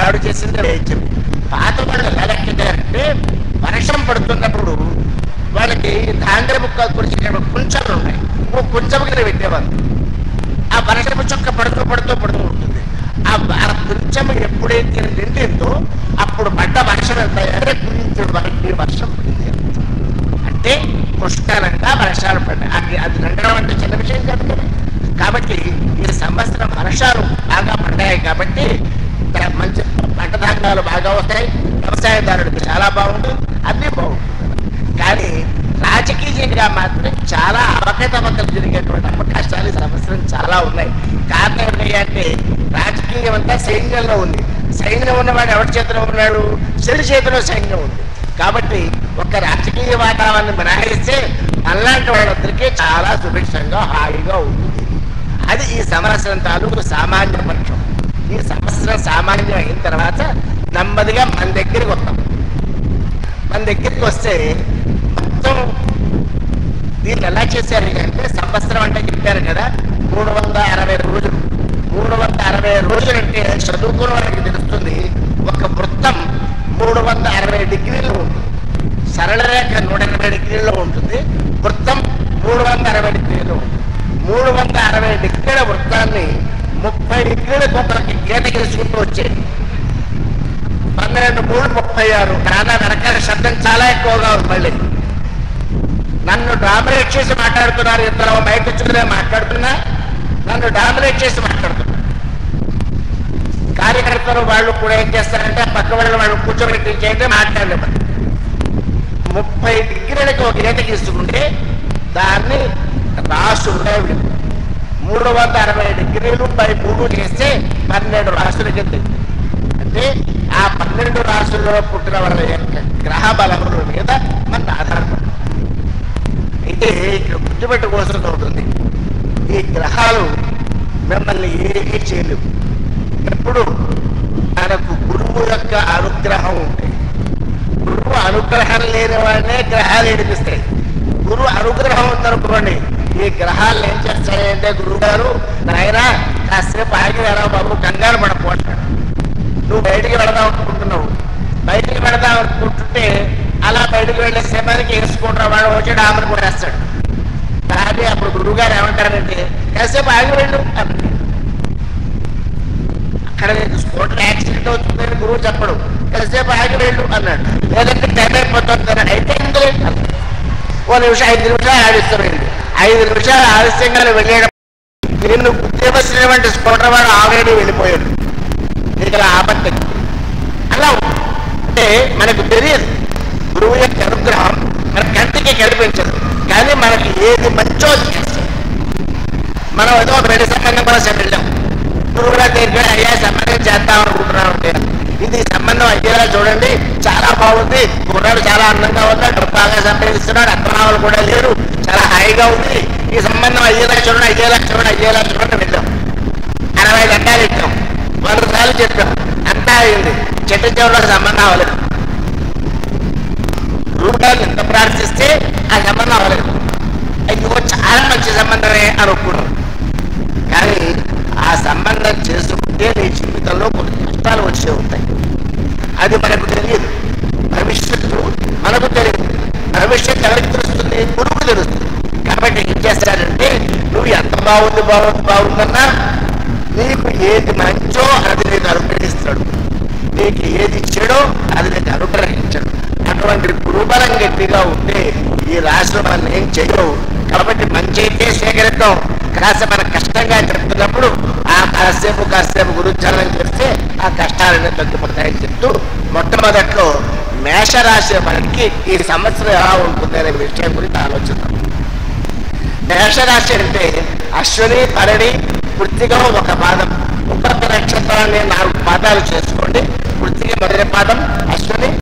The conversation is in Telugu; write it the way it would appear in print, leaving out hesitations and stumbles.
ఆవిడ చేసింది వైద్యం. పాత వాళ్ళు ఎలా లెక్కించారంటే వర్షం పడుతున్నప్పుడు వాళ్ళకి ధాన్య ముక్క కురిచిన కుంచలు ఉన్నాయి, ఓ కుంచం కింద పెట్టేవారు. ఆ వర్షపు చుక్క పడుతూ పడుతూ పడుతూ ఉంటుంది. ఆ కుంచం ఎప్పుడైతే నిండిందో అప్పుడు పడ్డ వర్షం ఎంత అంటే కుంచెడు వరకు వర్షం పడింది. అంటే పుష్కలంగా వర్షాలు పడ్డాయి. అది నిండడం అంటే చిన్న విషయం కాదు కదా. కాబట్టి ఈ సంవత్సరం వర్షాలు బాగా పడ్డాయి కాబట్టి మంచి పంట ధాన్యాలు బాగా వస్తాయి, వ్యవసాయదారుడికి చాలా బాగుంటుంది, అన్నీ బాగుంటుంది. కానీ రాజకీయంగా మాత్రం చాలా అవకతవకలు జరిగేటువంటి అవకాశాలు ఈ సంవత్సరం చాలా ఉన్నాయి. కారణం ఏంటంటే రాజకీయం అంతా సైన్యంలో ఉంది. సైన్యం ఉన్నవాడు ఎవరి చేతిలో ఉన్నాడు? శని చేతిలో సైన్యం ఉంది. కాబట్టి ఒక రాజకీయ వాతావరణం మినహాయిస్తే అలాంటి వాళ్ళందరికీ చాలా సుభిక్షంగా హాయిగా ఉంటుంది. అది ఈ సంవత్సరం తాలూకు సామాన్య పక్షం. ఈ సంవత్సరం సామాన్యం అయిన తర్వాత నెమ్మదిగా మన దగ్గరికి వస్తాం. మన దగ్గరికి వస్తే మొత్తం దీన్ని ఎలా చేశారు అంటే సంవత్సరం అంటే చెప్పారు కదా 360 రోజులు. 360 రోజులు అంటే చదువుకున్న వాళ్ళకి తెలుస్తుంది. ఒక వృత్తం 360 డిగ్రీలు ఉంటుంది. సరళ రేఖ 180 డిగ్రీల్లో ఉంటుంది. వృత్తం 360 డిగ్రీలు ఉంటుంది. 360 డిగ్రీల వృత్తాన్ని 30 డిగ్రీలకు ఒకరికి గీత గెలుచుకుంటూ వచ్చేది. 12 3 36 నానా వెనకాల శబ్దం చాలా ఎక్కువగా ఉంది. మళ్ళీ నన్ను డామినేట్ చేసి మాట్లాడుతున్నారు. ఇద్దరు బయట వచ్చుకునే మాట్లాడుతున్నా, నన్ను డామినేట్ చేసి మాట్లాడుతున్నా. కార్యకర్తలు వాళ్ళు కూడా ఏం చేస్తారంటే పక్క వాళ్ళు కూర్చోబెట్టి చేయండి మాట్లాడలేదు. 30 డిగ్రీలకి ఒక గీత గీసుకుంటే దాన్ని రాసులుగా 360 డిగ్రీలు బై 3 చేస్తే 12 రాసుల కింద. అంటే ఆ 12 రాసుల్లో పుట్టిన వాళ్ళ యొక్క గ్రహ బలముల మీద మన ఆధారపడి అయితే ఇక్కడ గుర్తుపెట్టుకోవాల్సి ఉంటుంది. ఈ గ్రహాలు మిమ్మల్ని ఏమీ చేయలేవు. ఎప్పుడు మనకు గురువు యొక్క అనుగ్రహం ఉంటాయి. గురువు అనుగ్రహం లేని వాడినే గ్రహాలు ఏడిపిస్తాయి. గురువు అనుగ్రహం ఉందనుకోండి, ఈ గ్రహాలు ఏం చేస్తాయంటే గురువు గారు నాయన కాసేపు ఆగి వెళ్ళా బాబు, కంగారు పడపోతాడు. నువ్వు బయటికి వెళదాం అనుకుంటున్నావు, బయటికి వెళదాం అనుకుంటుంటే అలా బయటకు వెళ్ళే సమయానికి వేసుకుంటారు, వాడు వచ్చి డామని కొడేస్తాడు. కానీ అప్పుడు గురువు గారు ఏమంటారంటే కాసేపు ఆగి వెళ్ళు. అక్కడ స్కూటర్ యాక్సిడెంట్ అవుతుందని గురువు చెప్పడు, కాసేపు ఆగి వెళ్ళు అన్నాడు. లేదంటే టైం అయిపోతుంది అయితే ఓ నిమిషం 5 నిమిషాలు ఆడిస్తామండి. 5 నిమిషాలు ఆలస్యంగానే వెళ్ళేటప్పుడు నిన్ను గుర్తివచ్చినటువంటి స్కూటర్ వాడు ఆల్రెడీ వెళ్ళిపోయాడు. నీకు ఆపత్తి అలా అంటే మనకు తెలియదు. గురువు యొక్క అనుగ్రహం మన కంటికి కనిపించదు, కానీ మనకి ఏది మంచో చేస్తాం. మనం ఏదో ఒక పెళ్లి సంబంధం కోసం వెళ్ళాం. గురువు గారి దగ్గర అయ్యా సంబంధం చేద్దాం అనుకుంటున్నాం అంటే ఇది సంబంధం అయ్యేలా చూడండి, చాలా బాగుంది, కుర్రాడు చాలా అందంగా ఉన్నాడు, బాగా సంపాదిస్తున్నాడు, అత్తనామాలు కూడా లేరు, చాలా హాయిగా ఉంది, ఈ సంబంధం అయ్యేలా చూడండి, అయ్యేలా చూడండి, అయ్యేలా చూడండి వెళ్ళాం. 60 గంటలు ఇచ్చాం, 100 సార్లు చెప్పాం, అంతా అయింది. చెట్టు చివరిలో సంబంధం అవ్వలేదు. గురువుగారిని ఎంత ప్రార్థిస్తే ఆ సంబంధం అవ్వలేదు. అయ్యో చాలా మంచి సంబంధమే అనుకున్నాం. కానీ ఆ సంబంధం చేసుకుంటే నీ జీవితంలో కొన్ని కష్టాలు వచ్చే ఉంటాయి. అది మనకు తెలియదు. భవిష్యత్తు మనకు తెలియదు. భవిష్యత్తు ఎవరికి తెలుస్తుంది? గురువుకు తెలుస్తుంది. కాబట్టి ఏం చేస్తాడంటే నువ్వు ఎంత బాగుందన్నా నీకు ఏది మంచో అది నీకు అనుగ్రహిస్తాడు, నీకు ఏది చెడో అది నీకు అనుగ్రహించడు. అటువంటి గురుబలం గట్టిగా ఉంటే ఈ రాశులు మనం ఏం చేయవు. కాబట్టి మంచి అయితే సేకరిద్దాం. కాస్త మన కష్టంగా చెప్తున్నప్పుడు ఆ కాసేపు గురుచరణం చేస్తే ఆ కష్టాలన్నీ తగ్గిపోతాయని చెప్తూ మొట్టమొదట్లో మేషరాశి మనకి ఈ సంవత్సరం ఎలా ఉంటుంది అనే విషయం గురించి ఆలోచిద్దాం. మేషరాశి అంటే అశ్విని, భరణి, కృత్తిక ఒక పాదం. ఒక్కొక్క నక్షత్రాన్ని 4 పాదాలు చేసుకోండి. కృత్తిక మొదటి పాదం, అశ్విని